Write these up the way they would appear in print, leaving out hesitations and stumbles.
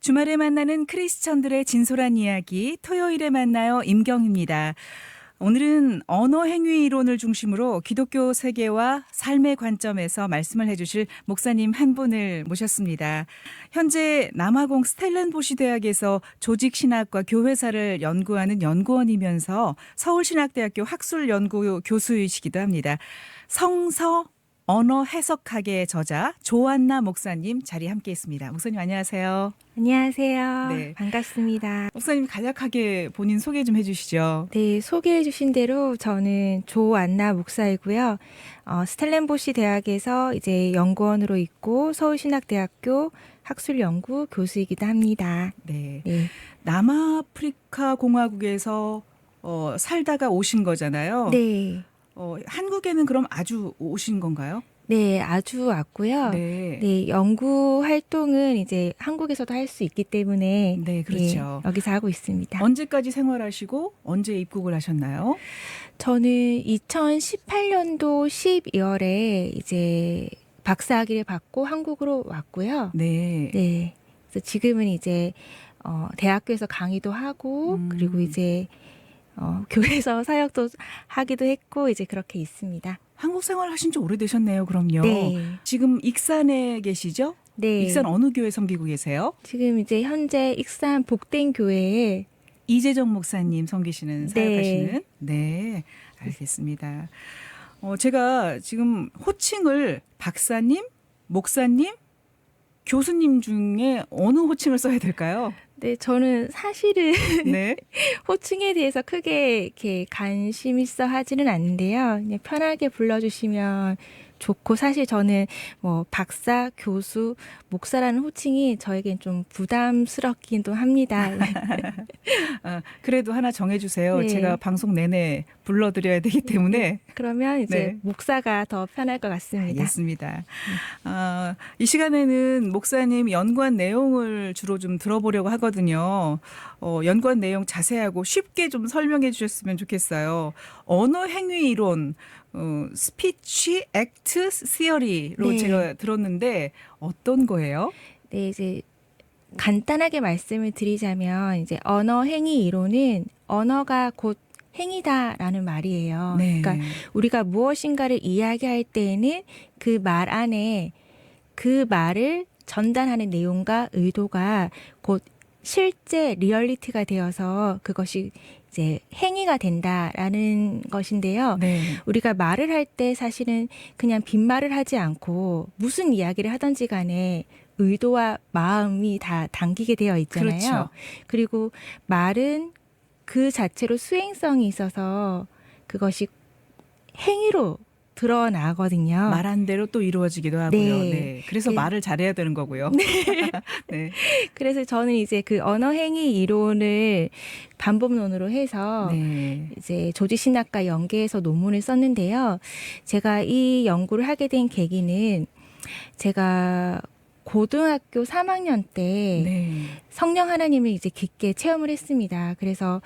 주말에 만나는 크리스천들의 진솔한 이야기, 토요일에 만나요. 임경입니다. 오늘은 언어 행위 이론을 중심으로 기독교 세계와 삶의 관점에서 말씀을 해주실 목사님 한 분을 모셨습니다. 현재 남아공 스텔렌보시 대학에서 조직신학과 교회사를 연구하는 연구원이면서 서울신학대학교 학술연구 교수이시기도 합니다. 성서 언어 해석학의 저자 조안나 목사님 자리 함께했습니다. 목사님 안녕하세요. 안녕하세요. 네. 반갑습니다. 목사님 간략하게 본인 소개 좀 해주시죠. 네, 소개해 주신 대로 저는 조안나 목사이고요. 스텔렌보시 대학에서 이제 연구원으로 있고 서울신학대학교 학술연구 교수이기도 합니다. 네. 네, 남아프리카 공화국에서 살다가 오신 거잖아요. 네, 한국에는 그럼 아주 오신 건가요? 네, 아주 왔고요. 네. 네, 연구 활동은 이제 한국에서도 할 수 있기 때문에 네, 그렇죠. 여기서 하고 있습니다. 언제까지 생활하시고 언제 입국을 하셨나요? 저는 2018년도 12월에 이제 박사학위를 받고 한국으로 왔고요. 네. 네. 그래서 지금은 이제 대학교에서 강의도 하고 그리고 이제 교회에서 사역도 하기도 했고 이제 그렇게 있습니다. 한국 생활 하신 지 오래되셨네요, 그럼요. 네. 지금 익산에 계시죠? 네. 익산 어느 교회 섬기고 계세요? 지금 이제 현재 익산 복된 교회에 이재정 목사님 섬기시는 네. 사역하시는. 네, 알겠습니다. 제가 지금 호칭을 박사님, 목사님, 교수님 중에 어느 호칭을 써야 될까요? 네, 저는 사실은 네. 호칭에 대해서 크게 이렇게 관심 있어 하지는 않는데요. 그냥 편하게 불러주시면 좋고, 사실 저는 뭐 박사, 교수, 목사라는 호칭이 저에겐 좀 부담스럽기도 합니다. 그래도 하나 정해주세요. 네. 제가 방송 내내 불러드려야 되기 때문에. 그러면 이제 네. 목사가 더 편할 것 같습니다. 알겠습니다. 이 시간에는 목사님 연구한 내용을 주로 좀 들어보려고 하거든요. 연구한 내용 자세하고 쉽게 좀 설명해 주셨으면 좋겠어요. 언어 행위 이론, 스피치 액트 시어리로 네. 제가 들었는데 어떤 거예요? 네, 이제 간단하게 말씀을 드리자면 이제 언어 행위 이론은 언어가 곧 행위다라는 말이에요. 네. 그러니까 우리가 무엇인가를 이야기할 때에는 그 말 안에 그 말을 전달하는 내용과 의도가 곧 실제 리얼리티가 되어서 그것이 이제 행위가 된다라는 것인데요. 네. 우리가 말을 할 때 사실은 그냥 빈말을 하지 않고 무슨 이야기를 하든지 간에 의도와 마음이 다 담기게 되어 있잖아요. 그렇죠. 그리고 말은 그 자체로 수행성이 있어서 그것이 행위로 드러나거든요. 말한 대로 또 이루어지기도 하고요. 네. 네. 그래서 네. 말을 잘해야 되는 거고요. 네. 그래서 저는 이제 그 언어 행위 이론을 반복론으로 해서 네. 이제 조지신학과 연계해서 논문을 썼는데요. 제가 이 연구를 하게 된 계기는 제가 고등학교 3학년 때 네. 성령 하나님을 이제 깊게 체험을 했습니다. 그래서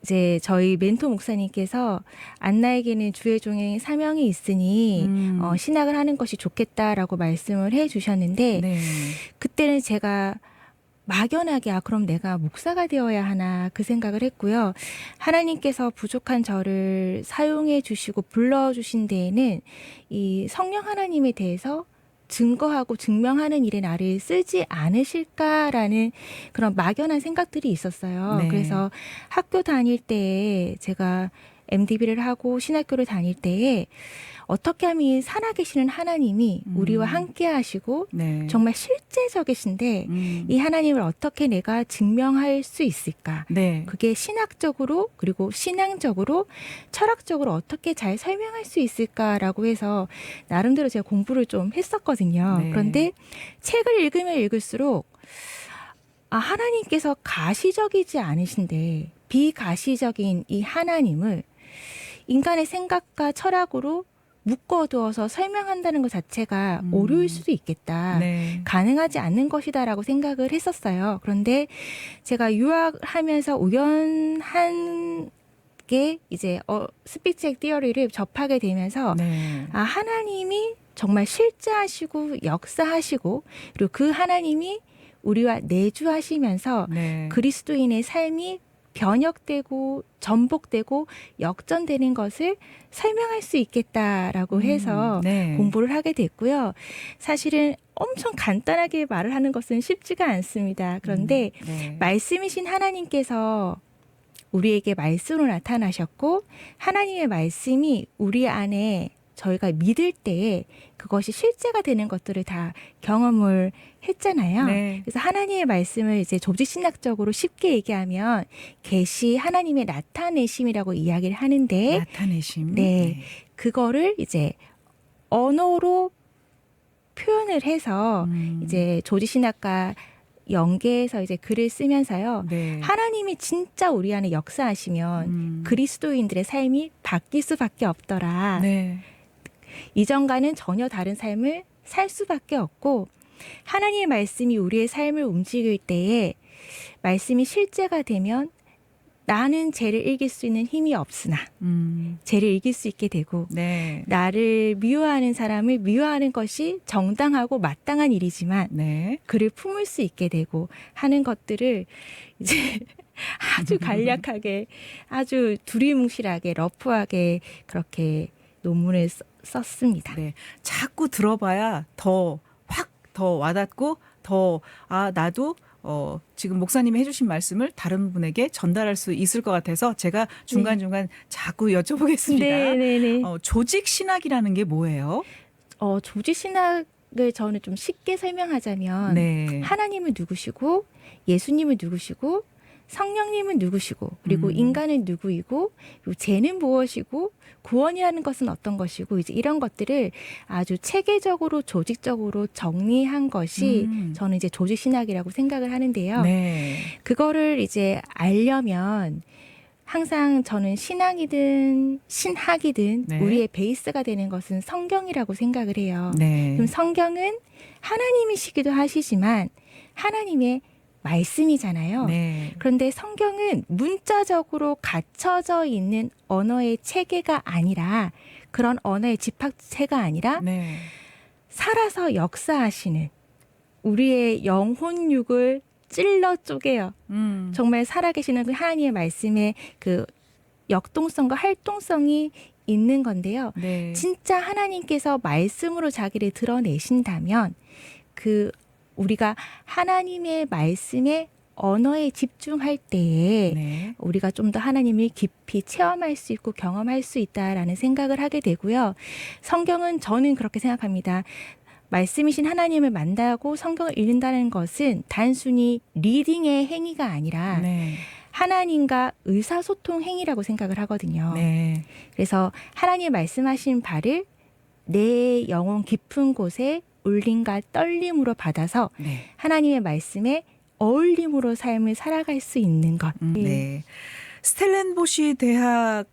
이제 저희 멘토 목사님께서 안나에게는 주의 종의 사명이 있으니 신학을 하는 것이 좋겠다라고 말씀을 해 주셨는데 네. 그때는 제가 막연하게 그럼 내가 목사가 되어야 하나 그 생각을 했고요. 하나님께서 부족한 저를 사용해 주시고 불러주신 데에는 이 성령 하나님에 대해서 증거하고 증명하는 일에 나를 쓰지 않으실까라는 그런 막연한 생각들이 있었어요. 네. 그래서 학교 다닐 때에 제가 MDB를 하고 신학교를 다닐 때에 어떻게 하면 이 살아계시는 하나님이 우리와 함께 하시고 네. 정말 실제적이신데 이 하나님을 어떻게 내가 증명할 수 있을까? 네. 그게 신학적으로 그리고 신앙적으로 철학적으로 어떻게 잘 설명할 수 있을까라고 해서 나름대로 제가 공부를 좀 했었거든요. 네. 그런데 책을 읽으면 읽을수록 하나님께서 가시적이지 않으신데 비가시적인 이 하나님을 인간의 생각과 철학으로 묶어두어서 설명한다는 것 자체가 오류일 수도 있겠다. 네. 가능하지 않는 것이다라고 생각을 했었어요. 그런데 제가 유학하면서 우연한 게 이제 스피치 티어리를 접하게 되면서 네. 하나님이 정말 실제하시고 역사하시고 그리고 그 하나님이 우리와 내주하시면서 네. 그리스도인의 삶이 변혁되고 전복되고 역전되는 것을 설명할 수 있겠다라고 해서 네. 공부를 하게 됐고요. 사실은 엄청 간단하게 말을 하는 것은 쉽지가 않습니다. 그런데 네. 말씀이신 하나님께서 우리에게 말씀으로 나타나셨고 하나님의 말씀이 우리 안에 저희가 믿을 때에 그것이 실제가 되는 것들을 다 경험을 했잖아요. 네. 그래서 하나님의 말씀을 이제 조직신학적으로 쉽게 얘기하면 계시 하나님의 나타내심이라고 이야기를 하는데 나타내심. 네. 그거를 이제 언어로 표현을 해서 이제 조직신학과 연계해서 이제 글을 쓰면서요. 네. 하나님이 진짜 우리 안에 역사하시면 그리스도인들의 삶이 바뀔 수밖에 없더라. 네. 이전과는 전혀 다른 삶을 살 수밖에 없고 하나님의 말씀이 우리의 삶을 움직일 때에 말씀이 실제가 되면 나는 죄를 이길 수 있는 힘이 없으나 죄를 이길 수 있게 되고 네. 나를 미워하는 사람을 미워하는 것이 정당하고 마땅한 일이지만 네. 그를 품을 수 있게 되고 하는 것들을 이제 아주 간략하게 아주 두리뭉실하게 러프하게 그렇게 논문을 썼습니다. 네. 자꾸 들어봐야 더 와닿고 나도 지금 목사님이 해주신 말씀을 다른 분에게 전달할 수 있을 것 같아서 제가 중간중간 자꾸 여쭤보겠습니다. 네네네. 조직 신학이라는 게 뭐예요? 조직 신학을 저는 좀 쉽게 설명하자면 네. 하나님은 누구시고 예수님은 누구시고 성령님은 누구시고 그리고 인간은 누구이고 그리고 죄는 무엇이고 구원이라는 것은 어떤 것이고 이제 이런 것들을 아주 체계적으로 조직적으로 정리한 것이 저는 이제 조직 신학이라고 생각을 하는데요. 네. 그거를 이제 알려면 항상 저는 신앙이든 신학이든 네. 우리의 베이스가 되는 것은 성경이라고 생각을 해요. 네. 그럼 성경은 하나님이시기도 하시지만 하나님의 말씀이잖아요. 네. 그런데 성경은 문자적으로 갖춰져 있는 언어의 체계가 아니라 그런 언어의 집합체가 아니라 네. 살아서 역사하시는 우리의 영혼육을 찔러 쪼개요. 정말 살아계시는 그 하나님의 말씀의 그 역동성과 활동성이 있는 건데요. 네. 진짜 하나님께서 말씀으로 자기를 드러내신다면 그 우리가 하나님의 말씀에 언어에 집중할 때에 네. 우리가 좀 더 하나님을 깊이 체험할 수 있고 경험할 수 있다라는 생각을 하게 되고요. 성경은 저는 그렇게 생각합니다. 말씀이신 하나님을 만나고 성경을 읽는다는 것은 단순히 리딩의 행위가 아니라 네. 하나님과 의사소통 행위라고 생각을 하거든요. 네. 그래서 하나님 말씀하신 바를 내 영혼 깊은 곳에 울림과 떨림으로 받아서 네. 하나님의 말씀에 어울림으로 삶을 살아갈 수 있는 것. 네. 스텔렌보시 대학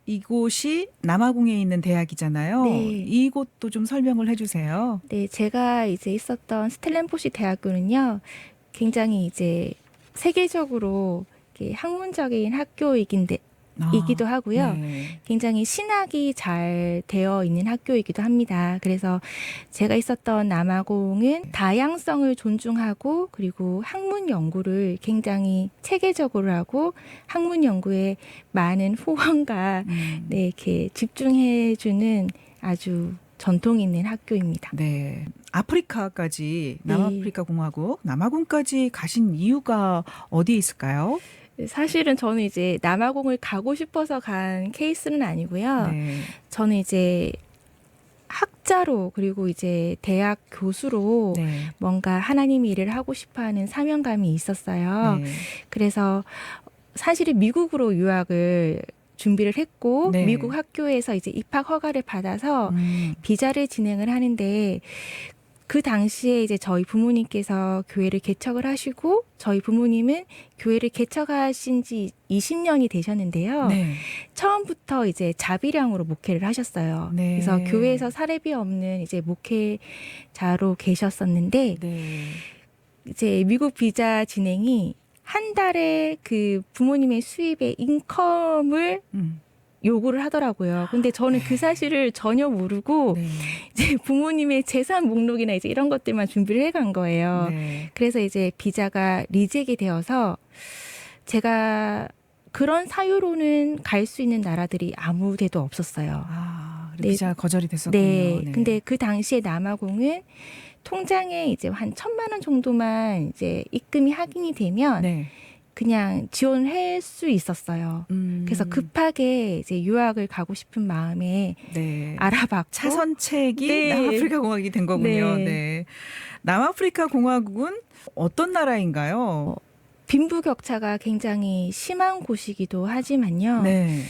이곳이 남아공에 있는 대학이잖아요. 네. 이곳도 좀 설명을 해주세요. 네, 제가 이제 있었던 스텔렌보시 대학교는요, 굉장히 이제 세계적으로 이렇게 학문적인 학교이기도 하고요. 네. 굉장히 신학이 잘 되어 있는 학교이기도 합니다. 그래서 제가 있었던 남아공은 다양성을 존중하고 그리고 학문 연구를 굉장히 체계적으로 하고 학문 연구에 많은 후원과 네, 이렇게 집중해주는 아주 전통 있는 학교입니다. 네. 아프리카까지 남아프리카 공화국 남아공까지 가신 이유가 어디에 있을까요? 사실은 저는 이제 남아공을 가고 싶어서 간 케이스는 아니고요. 네. 저는 이제 학자로 그리고 이제 대학 교수로 네. 뭔가 하나님의 일을 하고 싶어하는 사명감이 있었어요. 네. 그래서 사실은 미국으로 유학을 준비를 했고 네. 미국 학교에서 이제 입학 허가를 받아서 비자를 진행을 하는데 그 당시에 이제 저희 부모님께서 교회를 개척을 하시고 저희 부모님은 교회를 개척하신 지 20년이 되셨는데요. 네. 처음부터 이제 자비량으로 목회를 하셨어요. 네. 그래서 교회에서 사례비 없는 이제 목회자로 계셨었는데 네. 이제 미국 비자 진행이 한 달에 그 부모님의 수입의 인컴을 요구를 하더라고요. 근데 저는 그 사실을 전혀 모르고 네. 이제 부모님의 재산 목록이나 이제 이런 것들만 준비를 해간 거예요. 네. 그래서 이제 비자가 리젝이 되어서 제가 그런 사유로는 갈 수 있는 나라들이 아무 데도 없었어요. 아, 네. 비자 거절이 됐었군요. 네. 근데 그 당시에 남아공은 통장에 이제 한 1,000만 원 정도만 이제 입금이 확인이 되면 네. 그냥 지원할 수 있었어요. 그래서 급하게 이제 유학을 가고 싶은 마음에 네. 알아봤고 차선책이 네. 남아프리카 공화국이 된 거군요. 네. 네. 남아프리카 공화국은 어떤 나라인가요? 빈부격차가 굉장히 심한 곳이기도 하지만요. 네.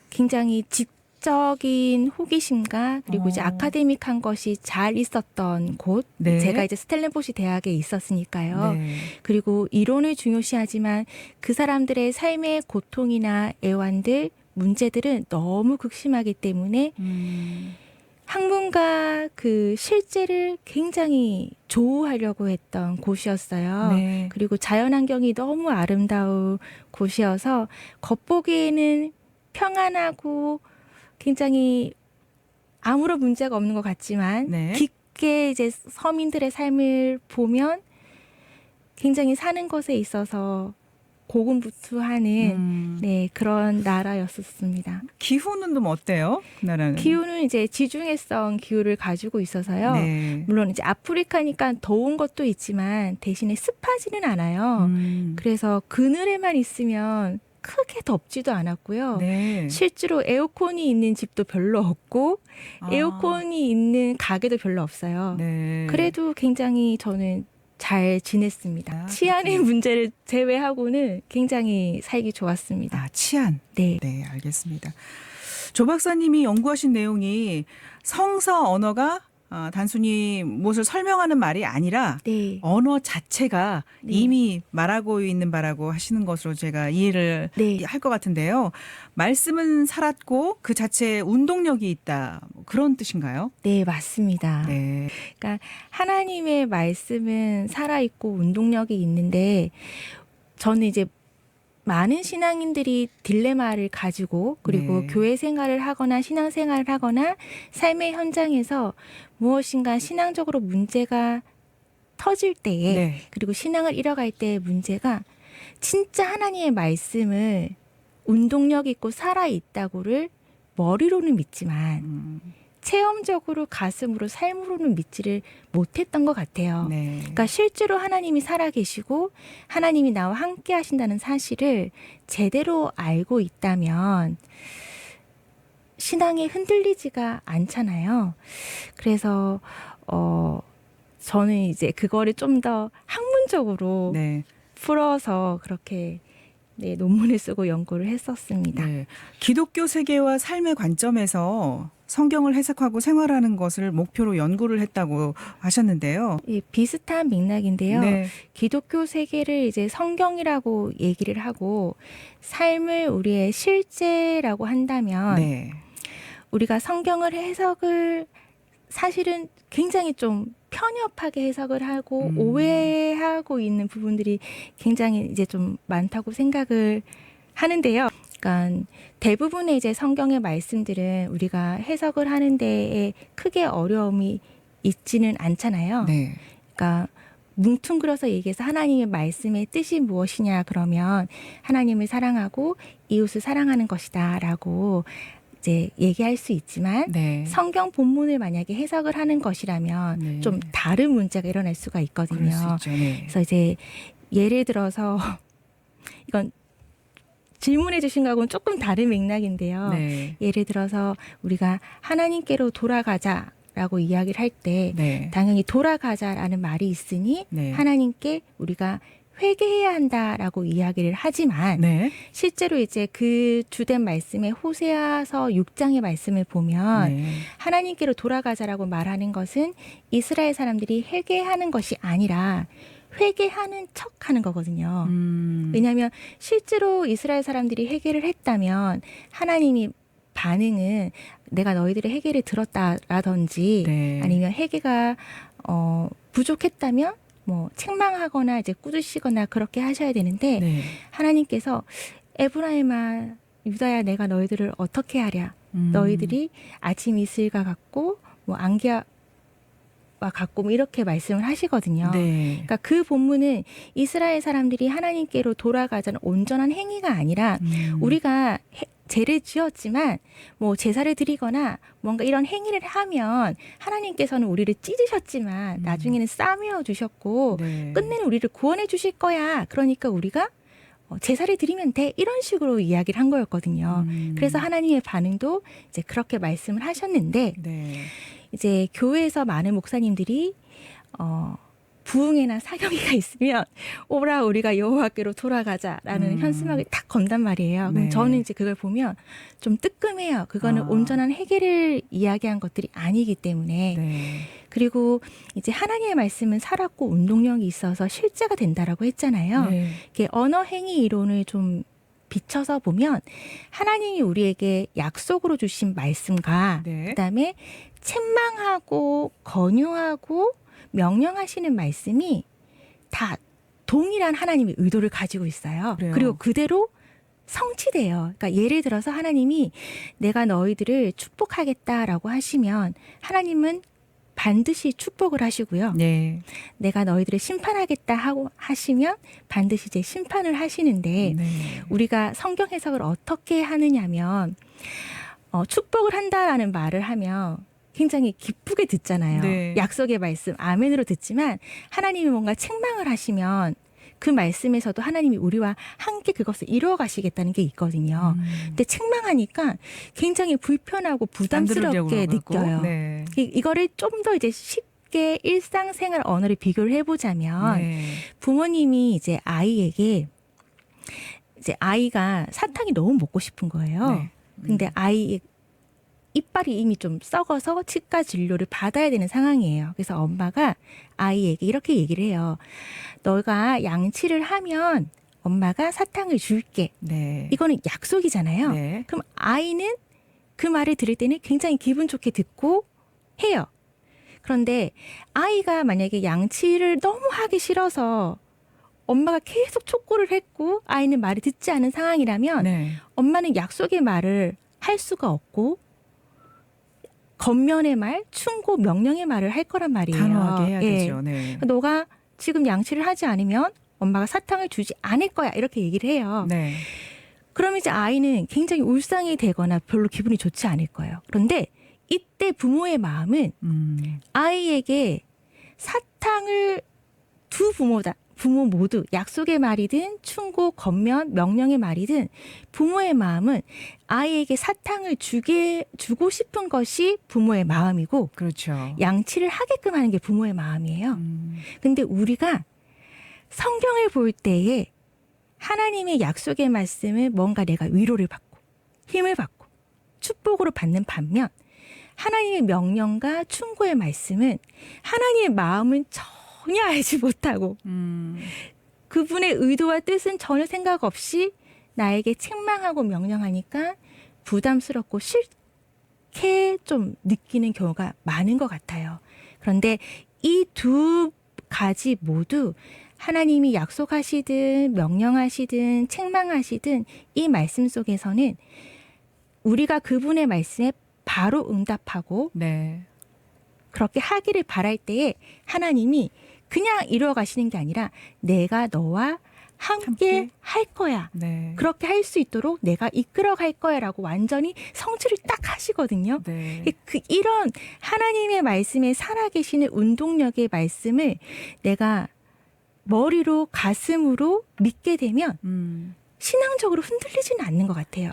굉장히 지적인 호기심과 그리고 이제 어. 아카데믹한 것이 잘 있었던 곳. 네. 제가 이제 스텔렌보시 대학에 있었으니까요. 네. 그리고 이론을 중요시하지만 그 사람들의 삶의 고통이나 애환들, 문제들은 너무 극심하기 때문에 학문과 그 실제를 굉장히 조우하려고 했던 곳이었어요. 네. 그리고 자연환경이 너무 아름다운 곳이어서 겉보기에는 평안하고 굉장히 아무런 문제가 없는 것 같지만 네. 깊게 이제 서민들의 삶을 보면 굉장히 사는 것에 있어서 고군분투하는 네, 그런 나라였었습니다. 기후는 좀 어때요? 그 나라는? 기후는 이제 지중해성 기후를 가지고 있어서요. 네. 물론 이제 아프리카니까 더운 것도 있지만 대신에 습하지는 않아요. 그래서 그늘에만 있으면 크게 덥지도 않았고요. 네. 실제로 에어컨이 있는 집도 별로 없고 에어컨이 있는 가게도 별로 없어요. 네. 그래도 굉장히 저는 잘 지냈습니다. 아, 치안의 그렇군요. 문제를 제외하고는 굉장히 살기 좋았습니다. 아, 치안. 네. 네, 알겠습니다. 조 박사님이 연구하신 내용이 성서 언어가 단순히 무엇을 설명하는 말이 아니라 네. 언어 자체가 네. 이미 말하고 있는 바라고 하시는 것으로 제가 이해를 네. 할 것 같은데요. 말씀은 살았고 그 자체에 운동력이 있다. 뭐 그런 뜻인가요? 네, 맞습니다. 네. 그러니까 하나님의 말씀은 살아있고 운동력이 있는데 저는 이제 많은 신앙인들이 딜레마를 가지고 그리고 네. 교회 생활을 하거나 신앙 생활을 하거나 삶의 현장에서 무엇인가 신앙적으로 문제가 터질 때에 네. 그리고 신앙을 잃어갈 때의 문제가 진짜 하나님의 말씀을 운동력 있고 살아있다고를 머리로는 믿지만 체험적으로 가슴으로 삶으로는 믿지를 못했던 것 같아요. 네. 그러니까 실제로 하나님이 살아계시고 하나님이 나와 함께 하신다는 사실을 제대로 알고 있다면 신앙이 흔들리지가 않잖아요. 그래서 저는 이제 그거를 좀 더 학문적으로 네. 풀어서 그렇게 네, 논문을 쓰고 연구를 했었습니다. 네. 기독교 세계와 삶의 관점에서 성경을 해석하고 생활하는 것을 목표로 연구를 했다고 하셨는데요. 예, 비슷한 맥락인데요. 네. 기독교 세계를 이제 성경이라고 얘기를 하고 삶을 우리의 실제라고 한다면 네. 우리가 성경을 해석을 사실은 굉장히 좀 편협하게 해석을 하고 오해하고 있는 부분들이 굉장히 이제 좀 많다고 생각을 하는데요. 그러니까 대부분의 이제 성경의 말씀들은 우리가 해석을 하는 데에 크게 어려움이 있지는 않잖아요. 네. 그러니까 뭉뚱그려서 얘기해서 하나님의 말씀의 뜻이 무엇이냐 그러면 하나님을 사랑하고 이웃을 사랑하는 것이다라고 이제 얘기할 수 있지만 네. 성경 본문을 만약에 해석을 하는 것이라면 네. 좀 다른 문제가 일어날 수가 있거든요. 그럴 수 있죠. 네. 그래서 이제 예를 들어서 이건 질문해 주신 거하고는 조금 다른 맥락인데요. 네. 예를 들어서 우리가 하나님께로 돌아가자라고 이야기를 할 때 네. 당연히 돌아가자라는 말이 있으니 네. 하나님께 우리가 회개해야 한다라고 이야기를 하지만 네. 실제로 이제 그 주된 말씀의 호세아서 6장의 말씀을 보면 네. 하나님께로 돌아가자라고 말하는 것은 이스라엘 사람들이 회개하는 것이 아니라 회개하는 척하는 거거든요. 왜냐하면 실제로 이스라엘 사람들이 회개를 했다면 하나님이 반응은 내가 너희들의 회개를 들었다라든지 네. 아니면 회개가 부족했다면 뭐 책망하거나 이제 꾸짖으시거나 그렇게 하셔야 되는데 네. 하나님께서 에브라임아 유다야 내가 너희들을 어떻게 하랴. 너희들이 아침 이슬과 같고 뭐 안개와 같고 뭐 이렇게 말씀을 하시거든요. 네. 그러니까 그 본문은 이스라엘 사람들이 하나님께로 돌아가자는 온전한 행위가 아니라 우리가 죄를 지었지만 뭐 제사를 드리거나 뭔가 이런 행위를 하면 하나님께서는 우리를 찢으셨지만 나중에는 싸매어 주셨고 네. 끝내는 우리를 구원해 주실 거야. 그러니까 우리가 제사를 드리면 돼. 이런 식으로 이야기를 한 거였거든요. 그래서 하나님의 반응도 이제 그렇게 말씀을 하셨는데 네. 이제 교회에서 많은 목사님들이 부흥회나 사경회가 있으면 오라 우리가 여호와께로 돌아가자라는 현수막을 딱 건단 말이에요. 네. 그럼 저는 이제 그걸 보면 좀 뜨끔해요. 그거는 온전한 해결을 이야기한 것들이 아니기 때문에. 네. 그리고 이제 하나님의 말씀은 살았고 운동력이 있어서 실제가 된다라고 했잖아요. 네. 이렇게 언어 행위 이론을 좀 비춰서 보면 하나님이 우리에게 약속으로 주신 말씀과 네. 그다음에 책망하고 권유하고 명령하시는 말씀이 다 동일한 하나님의 의도를 가지고 있어요. 그래요. 그리고 그대로 성취돼요. 그러니까 예를 들어서 하나님이 내가 너희들을 축복하겠다라고 하시면 하나님은 반드시 축복을 하시고요. 네. 내가 너희들을 심판하겠다 하고 하시면 반드시 이제 심판을 하시는데 네. 우리가 성경 해석을 어떻게 하느냐면 축복을 한다라는 말을 하면 굉장히 기쁘게 듣잖아요. 네. 약속의 말씀 아멘으로 듣지만 하나님이 뭔가 책망을 하시면 그 말씀에서도 하나님이 우리와 함께 그것을 이루어 가시겠다는 게 있거든요. 근데 책망하니까 굉장히 불편하고 부담스럽게 느껴요. 네. 이거를 좀 더 이제 쉽게 일상생활 언어를 비교를 해보자면 네. 부모님이 이제 아이에게 이제 아이가 사탕이 너무 먹고 싶은 거예요. 네. 근데 아이 이빨이 이미 좀 썩어서 치과 진료를 받아야 되는 상황이에요. 그래서 엄마가 아이에게 이렇게 얘기를 해요. 너가 양치를 하면 엄마가 사탕을 줄게. 네. 이거는 약속이잖아요. 네. 그럼 아이는 그 말을 들을 때는 굉장히 기분 좋게 듣고 해요. 그런데 아이가 만약에 양치를 너무 하기 싫어서 엄마가 계속 촉구를 했고 아이는 말을 듣지 않은 상황이라면 네. 엄마는 약속의 말을 할 수가 없고 겉면의 말, 충고, 명령의 말을 할 거란 말이에요. 단호하게 해야 예. 되죠. 네. 너가 지금 양치를 하지 않으면 엄마가 사탕을 주지 않을 거야. 이렇게 얘기를 해요. 네. 그럼 이제 아이는 굉장히 울상이 되거나 별로 기분이 좋지 않을 거예요. 그런데 이때 부모의 마음은 아이에게 사탕을 부모 모두 약속의 말이든 충고, 겉면, 명령의 말이든 부모의 마음은 아이에게 사탕을 주고 싶은 것이 부모의 마음이고 그렇죠. 양치를 하게끔 하는 게 부모의 마음이에요. 근데 우리가 성경을 볼 때에 하나님의 약속의 말씀을 뭔가 내가 위로를 받고 힘을 받고 축복으로 받는 반면 하나님의 명령과 충고의 말씀은 하나님의 마음은 전혀 알지 못하고 그분의 의도와 뜻은 전혀 생각 없이 나에게 책망하고 명령하니까 부담스럽고 싫게 좀 느끼는 경우가 많은 것 같아요. 그런데 이 두 가지 모두 하나님이 약속하시든 명령하시든 책망하시든 이 말씀 속에서는 우리가 그분의 말씀에 바로 응답하고 네. 그렇게 하기를 바랄 때에 하나님이 그냥 이루어 가시는 게 아니라 내가 너와 함께 할 거야. 네. 그렇게 할 수 있도록 내가 이끌어 갈 거야라고 완전히 성취를 딱 하시거든요. 네. 이런 하나님의 말씀에 살아계시는 운동력의 말씀을 내가 머리로 가슴으로 믿게 되면 신앙적으로 흔들리지는 않는 것 같아요.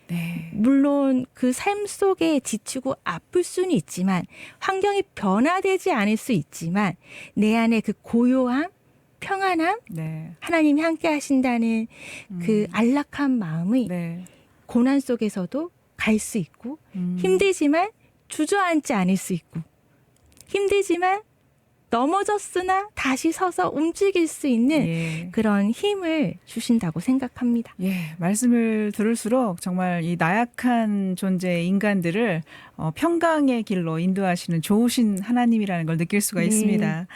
네. 물론 그 삶 속에 지치고 아플 수는 있지만 환경이 변화되지 않을 수 있지만 내 안에 그 고요함, 평안함, 네. 하나님이 함께 하신다는 그 안락한 마음이 네. 고난 속에서도 갈 수 있고 힘들지만 주저앉지 않을 수 있고 힘들지만 넘어졌으나 다시 서서 움직일 수 있는 예. 그런 힘을 주신다고 생각합니다. 예, 말씀을 들을수록 정말 이 나약한 존재의 인간들을 평강의 길로 인도하시는 좋으신 하나님이라는 걸 느낄 수가 네. 있습니다.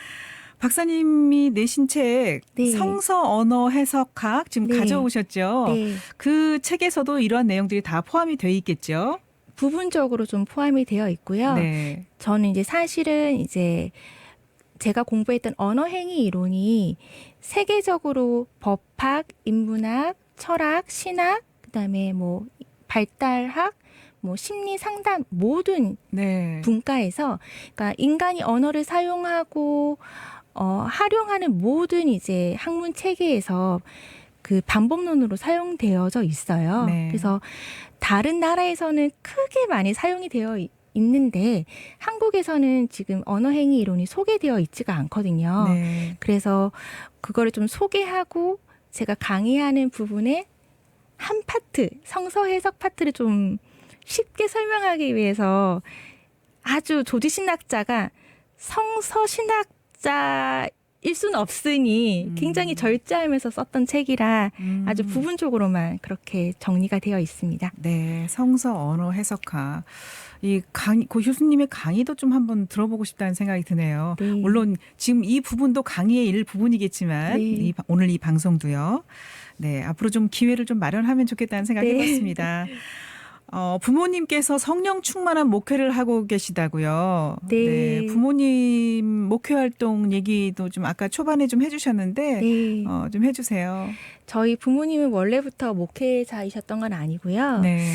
박사님이 내신 책 네. 성서 언어 해석학 지금 네. 가져오셨죠. 네. 그 책에서도 이러한 내용들이 다 포함이 돼 있겠죠. 부분적으로 좀 포함이 되어 있고요. 네. 저는 이제 사실은 이제 제가 공부했던 언어행위 이론이 세계적으로 법학, 인문학, 철학, 신학, 그다음에 뭐 발달학, 뭐 심리 상담 모든 네. 분과에서 그러니까 인간이 언어를 사용하고 활용하는 모든 이제 학문 체계에서 그 반복론으로 사용되어져 있어요. 네. 그래서 다른 나라에서는 크게 많이 사용이 되어 있는데 한국에서는 지금 언어행위 이론이 소개되어 있지가 않거든요. 네. 그래서 그거를 좀 소개하고 제가 강의하는 부분에 한 파트, 성서 해석 파트를 좀 쉽게 설명하기 위해서 아주 조지신학자가 성서 신학자일 수는 없으니 굉장히 절제하면서 썼던 책이라 아주 부분적으로만 그렇게 정리가 되어 있습니다. 네, 성서 언어 해석학. 이 강의, 고 교수님의 강의도 좀 한번 들어보고 싶다는 생각이 드네요. 네. 물론 지금 이 부분도 강의의 오늘 네. 이 방송도요. 네, 앞으로 좀 기회를 좀 마련하면 좋겠다는 생각이 네. 해봤습니다. 부모님께서 성령 충만한 목회를 하고 계시다고요. 네. 부모님 목회 활동 얘기도 좀 아까 초반에 좀 해주셨는데 네. 좀 해주세요. 저희 부모님은 원래부터 목회자이셨던 건 아니고요. 네,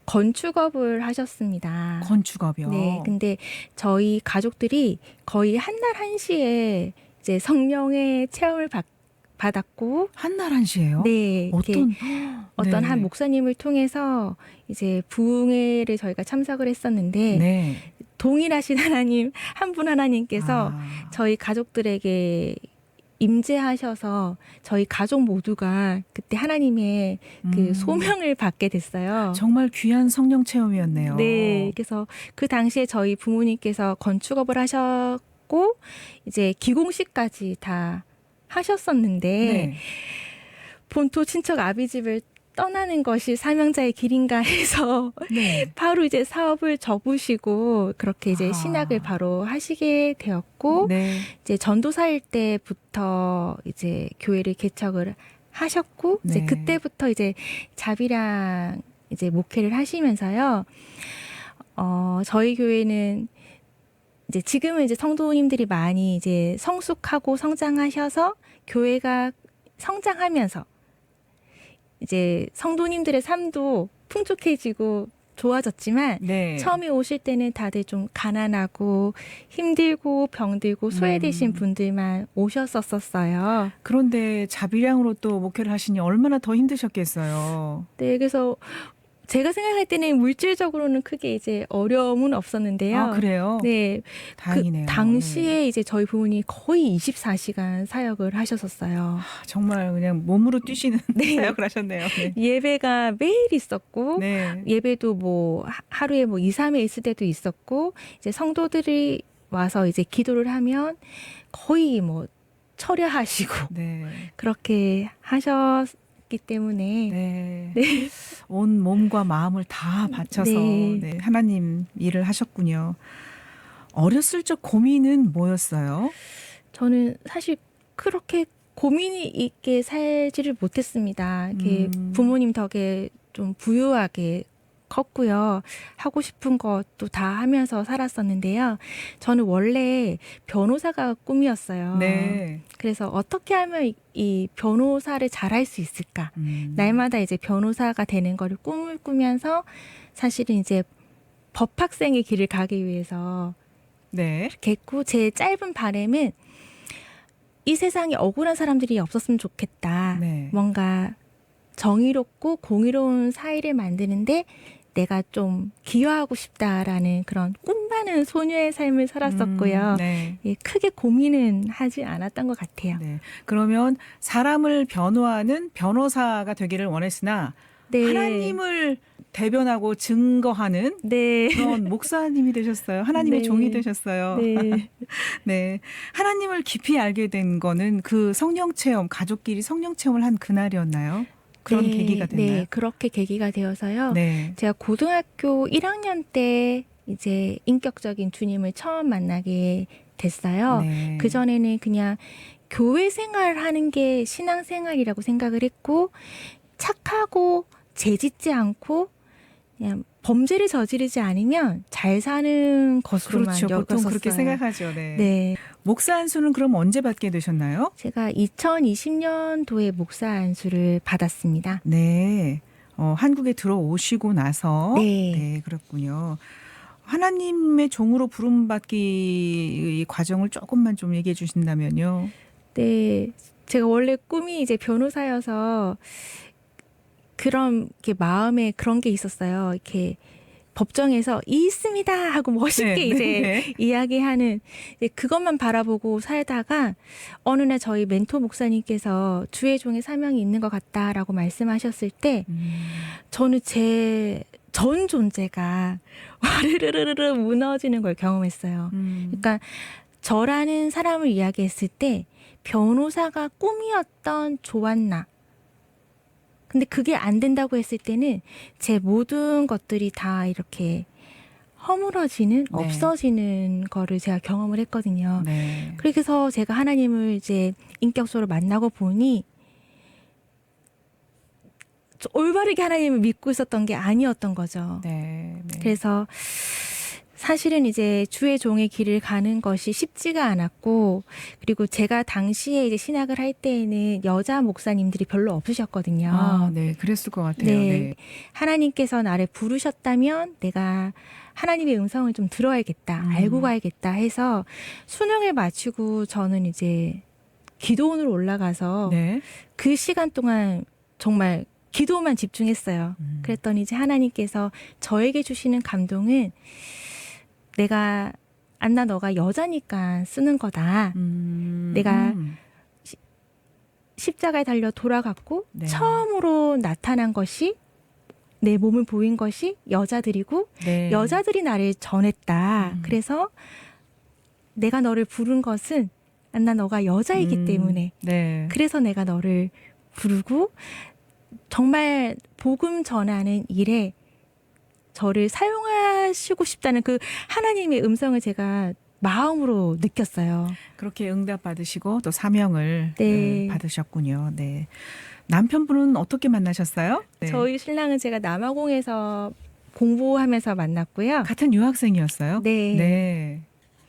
건축업을 하셨습니다. 건축업이요. 네, 근데 저희 가족들이 거의 한날 한시에 이제 성령의 체험을 받았고, 한날 한시예요? 네, 이렇게 어떤 네. 한 목사님을 통해서 이제 부흥회를 저희가 참석을 했었는데 네. 동일하신 하나님, 한 분 하나님께서 저희 가족들에게 임재하셔서 저희 가족 모두가 그때 하나님의 그 소명을 받게 됐어요. 정말 귀한 성령 체험이었네요. 네, 그래서 그 당시에 저희 부모님께서 건축업을 하셨고 이제 기공식까지 다 하셨었는데 네. 본토 친척 아비집을 떠나는 것이 사명자의 길인가 해서 네. 바로 이제 사업을 접으시고 그렇게 이제 아. 신학을 바로 하시게 되었고 네. 이제 전도사일 때부터 이제 교회를 개척을 하셨고 이제 네. 그때부터 이제 자비랑 이제 목회를 하시면서요. 저희 교회는 이제 지금은 이제 성도님들이 많이 이제 성숙하고 성장하셔서 교회가 성장하면서 이제 성도님들의 삶도 풍족해지고 좋아졌지만 네. 처음에 오실 때는 다들 좀 가난하고 힘들고 병들고 소외되신 분들만 오셨었어요. 그런데 자비량으로 또 목회를 하시니 얼마나 더 힘드셨겠어요. 네, 그래서 제가 생각할 때는 물질적으로는 크게 이제 어려움은 없었는데요. 아, 그래요? 네, 다행이네요. 그 당시에 이제 저희 부모님이 거의 24시간 사역을 하셨었어요. 정말 그냥 몸으로 뛰시는 네. 사역을 하셨네요. 네. 예배가 매일 있었고 네. 예배도 뭐 하루에 뭐 2, 3회 있을 때도 있었고 이제 성도들이 와서 이제 기도를 하면 거의 뭐 철야하시고 네. 그렇게 하셨기 때문에 네. 네. 온 몸과 마음을 다 바쳐서 네. 네, 하나님 일을 하셨군요. 어렸을 적 고민은 뭐였어요? 저는 사실 그렇게 고민이 있게 살지를 못했습니다. 이렇게 부모님 덕에 좀 부유하게 컸고요. 하고 싶은 것도 다 하면서 살았었는데요. 저는 원래 변호사가 꿈이었어요. 네. 그래서 어떻게 하면 이 변호사를 잘할 수 있을까? 날마다 이제 변호사가 되는 거를 꿈을 꾸면서 사실은 이제 법학생의 길을 가기 위해서 네. 이렇게 했고 제 짧은 바람은 이 세상에 억울한 사람들이 없었으면 좋겠다. 네. 뭔가 정의롭고 공의로운 사회를 만드는데 내가 좀 기여하고 싶다라는 그런 꿈 많은 소녀의 삶을 살았었고요. 네. 예, 크게 고민은 하지 않았던 것 같아요. 네. 그러면 사람을 변호하는 변호사가 되기를 원했으나 네. 하나님을 대변하고 증거하는 네. 그런 목사님이 되셨어요. 하나님의 네. 종이 되셨어요. 네. 네. 하나님을 깊이 알게 된 거는 그 성령 체험, 가족끼리 성령 체험을 한 그날이었나요? 그런 네, 계기가 됐나요? 네, 그렇게 계기가 되어서요. 네. 제가 고등학교 1학년 때 이제 인격적인 주님을 처음 만나게 됐어요. 네. 그전에는 그냥 교회 생활하는 게 신앙생활이라고 생각을 했고 착하고 죄짓지 않고 그냥 범죄를 저지르지 않으면 잘 사는 것으로만 그렇죠. 보통 여겼었어요. 그렇게 생각하죠. 네. 네. 목사 안수는 그럼 언제 받게 되셨나요? 제가 2020년도에 목사 안수를 받았습니다. 네. 한국에 들어오시고 나서 네. 그렇군요. 하나님의 종으로 부름받기 과정을 조금만 좀 얘기해 주신다면요. 네. 제가 원래 꿈이 이제 변호사여서 그런 게 마음에 그런 게 있었어요. 이렇게 법정에서 있습니다 하고 멋있게 네, 이제 네. 이야기하는 그것만 바라보고 살다가 어느 날 저희 멘토 목사님께서 주의 종의 사명이 있는 것 같다라고 말씀하셨을 때 저는 제 전 존재가 와르르르르 무너지는 걸 경험했어요. 그러니까 저라는 사람을 이야기했을 때 변호사가 꿈이었던 조안나. 근데 그게 안 된다고 했을 때는 제 모든 것들이 다 이렇게 허물어지는, 네. 없어지는 거를 제가 경험을 했거든요. 네. 그래서 제가 하나님을 이제 인격적으로 만나고 보니 올바르게 하나님을 믿고 있었던 게 아니었던 거죠. 네. 네. 그래서 사실은 이제 주의 종의 길을 가는 것이 쉽지가 않았고, 그리고 제가 당시에 이제 신학을 할 때에는 여자 목사님들이 별로 없으셨거든요. 아, 네. 그랬을 것 같아요. 네. 네. 하나님께서 나를 부르셨다면 내가 하나님의 음성을 좀 들어야겠다, 알고 가야겠다 해서 수능을 마치고 저는 이제 기도원으로 올라가서 네. 그 시간 동안 정말 기도만 집중했어요. 그랬더니 이제 하나님께서 저에게 주시는 감동은 내가 안나 너가 여자니까 쓰는 거다. 내가 십자가에 달려 돌아갔고 네. 처음으로 나타난 것이 내 몸을 보인 것이 여자들이고 네. 여자들이 나를 전했다. 그래서 내가 너를 부른 것은 안나 너가 여자이기 때문에 네. 그래서 내가 너를 부르고 정말 복음 전하는 일에 저를 사용하시고 싶다는 그 하나님의 음성을 제가 마음으로 느꼈어요. 그렇게 응답 받으시고 또 사명을 네. 받으셨군요. 네. 남편분은 어떻게 만나셨어요? 네. 저희 신랑은 제가 남아공에서 공부하면서 만났고요. 같은 유학생이었어요? 네. 네.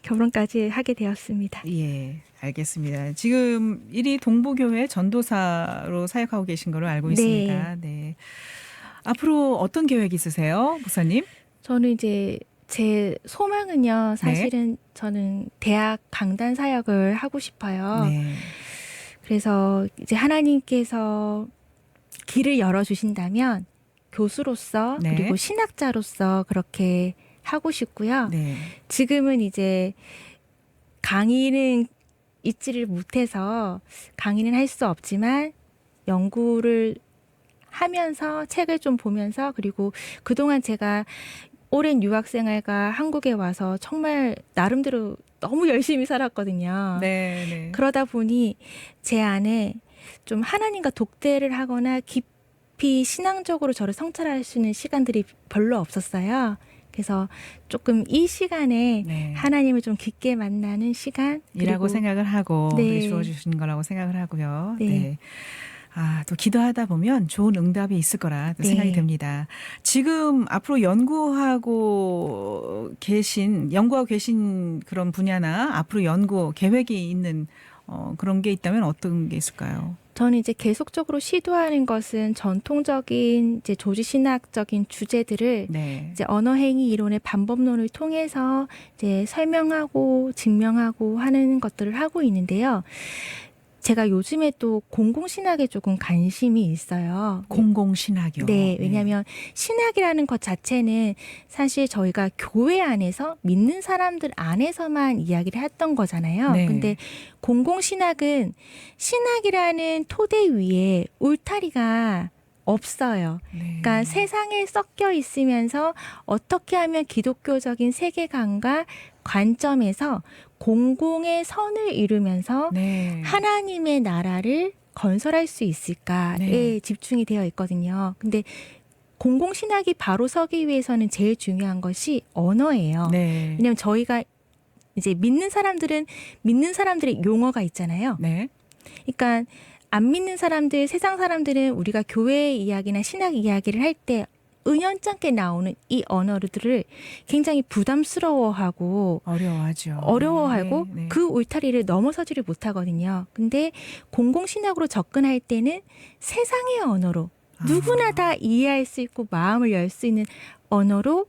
결혼까지 하게 되었습니다. 예, 알겠습니다. 지금 일이 동부교회 전도사로 사역하고 계신 걸로 알고 네. 있습니다. 네. 앞으로 어떤 계획 있으세요, 목사님? 저는 이제 제 소망은요. 사실은 저는 대학 강단 사역을 하고 싶어요. 네. 그래서 이제 하나님께서 길을 열어주신다면 교수로서 네. 그리고 신학자로서 그렇게 하고 싶고요. 네. 지금은 이제 강의는 있지를 못해서 강의는 할 수 없지만 연구를 하면서 책을 좀 보면서 그리고 그동안 제가 오랜 유학 생활과 한국에 와서 정말 나름대로 너무 열심히 살았거든요. 네. 네. 그러다 보니 제 안에 좀 하나님과 독대를 하거나 깊이 신앙적으로 저를 성찰할 수 있는 시간들이 별로 없었어요. 그래서 조금 이 시간에 네. 하나님을 좀 깊게 만나는 시간 이라고 그리고 생각을 하고 네. 주어주신 거라고 생각을 하고요. 네. 네. 아, 또 기도하다 보면 좋은 응답이 있을 거라 또 네. 생각이 듭니다. 지금 앞으로 연구하고 계신 그런 분야나 앞으로 연구 계획이 있는 그런 게 있다면 어떤 게 있을까요? 저는 이제 계속적으로 시도하는 것은 전통적인 이제 조직신학적인 주제들을 네. 이제 언어행위 이론의 반법론을 통해서 이제 설명하고 증명하고 하는 것들을 하고 있는데요. 제가 요즘에 또 공공신학에 조금 관심이 있어요. 공공신학이요. 네, 왜냐하면 신학이라는 것 자체는 사실 저희가 교회 안에서 믿는 사람들 안에서만 이야기를 했던 거잖아요. 네. 근데 공공신학은 신학이라는 토대 위에 울타리가 없어요. 네. 그러니까 세상에 섞여 있으면서 어떻게 하면 기독교적인 세계관과 관점에서 공공의 선을 이루면서 네. 하나님의 나라를 건설할 수 있을까에 네. 집중이 되어 있거든요. 근데 공공신학이 바로 서기 위해서는 제일 중요한 것이 언어예요. 네. 왜냐하면 저희가 이제 믿는 사람들은 믿는 사람들의 용어가 있잖아요. 네. 그러니까 안 믿는 사람들, 세상 사람들은 우리가 교회 이야기나 신학 이야기를 할 때 은연찮게 나오는 이 언어들을 굉장히 부담스러워하고 어려워하죠. 네, 네. 그 울타리를 넘어서지를 못하거든요. 근데 공공신학으로 접근할 때는 세상의 언어로 누구나 다 이해할 수 있고 마음을 열 수 있는 언어로,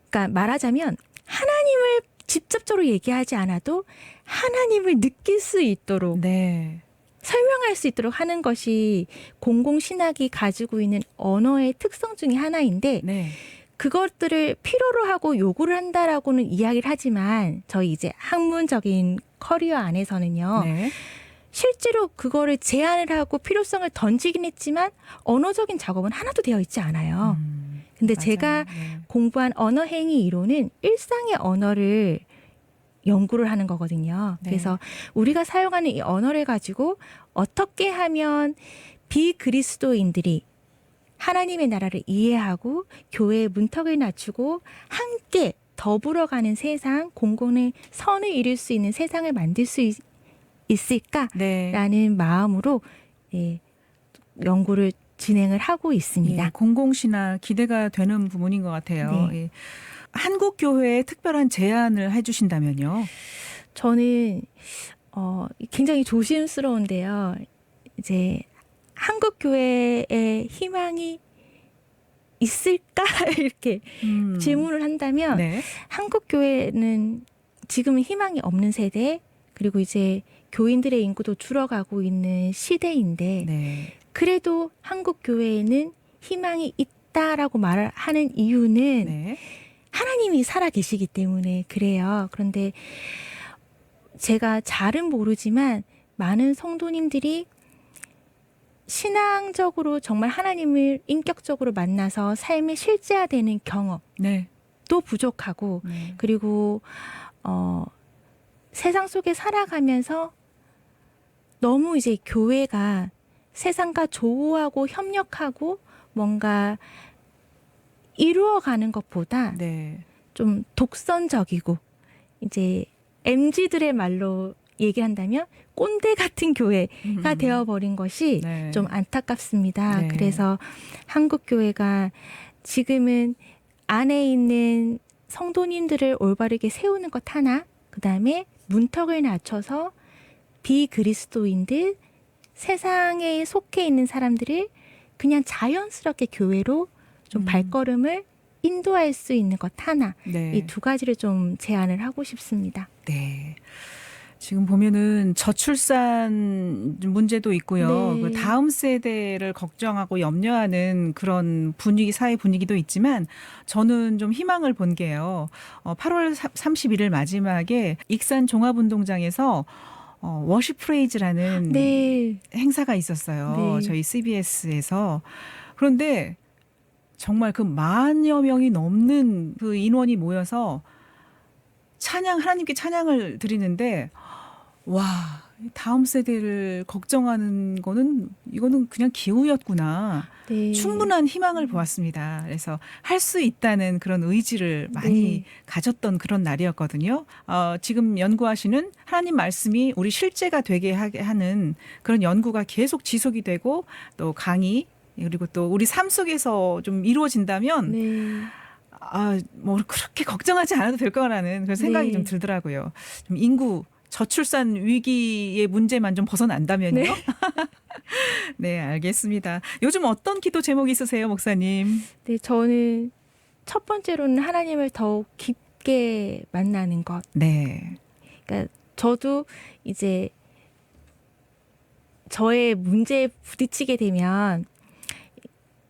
그러니까 말하자면 하나님을 직접적으로 얘기하지 않아도 하나님을 느낄 수 있도록 네. 설명할 수 있도록 하는 것이 공공신학이 가지고 있는 언어의 특성 중에 하나인데 네. 그것들을 필요로 하고 요구를 한다라고는 이야기를 하지만 저희 이제 학문적인 커리어 안에서는요. 네. 실제로 그거를 제안을 하고 필요성을 던지긴 했지만 언어적인 작업은 하나도 되어 있지 않아요. 근데 맞아요. 제가 네. 공부한 언어행위 이론은 일상의 언어를 연구를 하는 거거든요. 네. 그래서 우리가 사용하는 이 언어를 가지고 어떻게 하면 비그리스도인들이 하나님의 나라를 이해하고 교회의 문턱을 낮추고 함께 더불어가는 세상, 공공의 선을 이룰 수 있는 세상을 만들 수 있을까라는 네. 마음으로 예, 연구를 진행을 하고 있습니다. 예, 공공신학 기대가 되는 부분인 것 같아요. 네. 예. 한국 교회에 특별한 제안을 해주신다면요. 저는 굉장히 조심스러운데요. 이제 한국 교회에 희망이 있을까 이렇게 질문을 한다면 네. 한국 교회는 지금은 희망이 없는 세대, 그리고 이제 교인들의 인구도 줄어가고 있는 시대인데 네. 그래도 한국 교회에는 희망이 있다라고 말을 하는 이유는 네. 하나님이 살아 계시기 때문에 그래요. 그런데 제가 잘은 모르지만 많은 성도님들이 신앙적으로 정말 하나님을 인격적으로 만나서 삶에 실제화되는 경험도 네. 부족하고 네. 그리고 세상 속에 살아가면서 너무 이제 교회가 세상과 조우하고 협력하고 뭔가 이루어가는 것보다 네. 좀 독선적이고 이제 MZ들의 말로 얘기한다면 꼰대 같은 교회가 되어버린 것이 네. 좀 안타깝습니다. 네. 그래서 한국 교회가 지금은 안에 있는 성도님들을 올바르게 세우는 것 하나, 그 다음에 문턱을 낮춰서 비그리스도인들, 세상에 속해 있는 사람들을 그냥 자연스럽게 교회로 좀 발걸음을 인도할 수 있는 것 하나, 네. 이 두 가지를 좀 제안을 하고 싶습니다. 네. 지금 보면은 저출산 문제도 있고요. 네. 그 다음 세대를 걱정하고 염려하는 그런 분위기, 사회 분위기도 있지만 저는 좀 희망을 본 게요. 8월 31일 마지막에 익산 종합운동장에서 워십 프레이즈라는 네. 행사가 있었어요. 네. 저희 CBS에서. 그런데 정말 그 10,000여 명이 넘는 그 인원이 모여서 하나님께 찬양을 드리는데, 와, 다음 세대를 걱정하는 이거는 그냥 기우였구나. 네. 충분한 희망을 보았습니다. 그래서 할 수 있다는 그런 의지를 많이 네. 가졌던 그런 날이었거든요. 지금 연구하시는 하나님 말씀이 우리 실제가 되게 하는 그런 연구가 계속 지속이 되고 또 강의, 그리고 또 우리 삶 속에서 좀 이루어진다면 네. 뭐 그렇게 걱정하지 않아도 될 거라는 그런 생각이 네. 좀 들더라고요. 좀 인구 저출산 위기의 문제만 좀 벗어난다면요. 네. 네, 알겠습니다. 요즘 어떤 기도 제목이 있으세요, 목사님? 네, 저는 첫 번째로는 하나님을 더욱 깊게 만나는 것. 네. 그러니까 저도 이제 저의 문제에 부딪히게 되면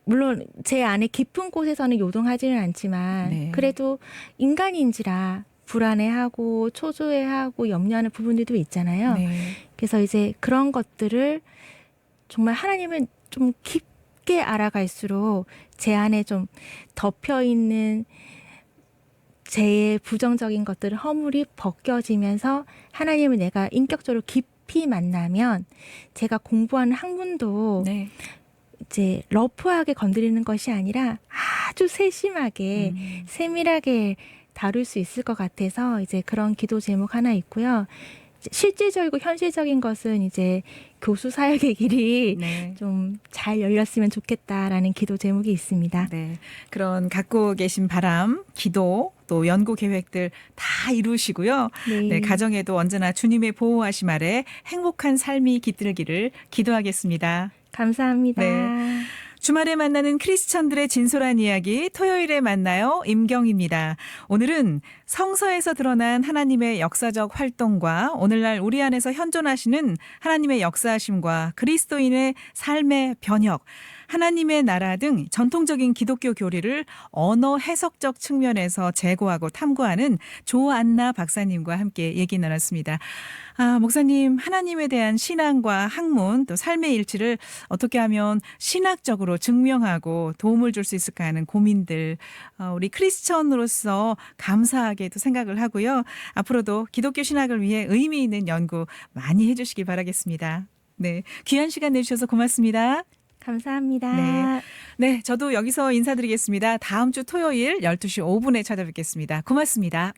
물론 제 안에 깊은 곳에서는 요동하지는 않지만 네. 그래도 인간인지라 불안해하고 초조해하고 염려하는 부분들도 있잖아요. 네. 그래서 이제 그런 것들을 정말 하나님을 좀 깊게 알아갈수록 제 안에 좀 덮여 있는 제 부정적인 것들을 허물이 벗겨지면서 하나님을 내가 인격적으로 깊이 만나면 제가 공부하는 학문도 네. 이제 러프하게 건드리는 것이 아니라 아주 세심하게 세밀하게 다룰 수 있을 것 같아서 이제 그런 기도 제목 하나 있고요. 실질적이고 현실적인 것은 이제 교수 사역의 길이 네. 좀 잘 열렸으면 좋겠다라는 기도 제목이 있습니다. 네. 그런 갖고 계신 바람, 기도, 또 연구 계획들 다 이루시고요. 네, 가정에도 언제나 주님의 보호하심 아래 행복한 삶이 깃들기를 기도하겠습니다. 감사합니다. 네. 주말에 만나는 크리스천들의 진솔한 이야기 토요일에 만나요. 임경입니다. 오늘은 성서에서 드러난 하나님의 역사적 활동과 오늘날 우리 안에서 현존하시는 하나님의 역사하심과 그리스도인의 삶의 변혁, 하나님의 나라 등 전통적인 기독교 교리를 언어 해석적 측면에서 제고하고 탐구하는 조안나 박사님과 함께 얘기 나눴습니다. 목사님, 하나님에 대한 신앙과 학문 또 삶의 일치를 어떻게 하면 신학적으로 증명하고 도움을 줄 수 있을까 하는 고민들, 우리 크리스천으로서 감사하게도 생각을 하고요. 앞으로도 기독교 신학을 위해 의미 있는 연구 많이 해주시기 바라겠습니다. 네, 귀한 시간 내주셔서 고맙습니다. 감사합니다. 네. 네, 저도 여기서 인사드리겠습니다. 다음 주 토요일 12시 5분에 찾아뵙겠습니다. 고맙습니다.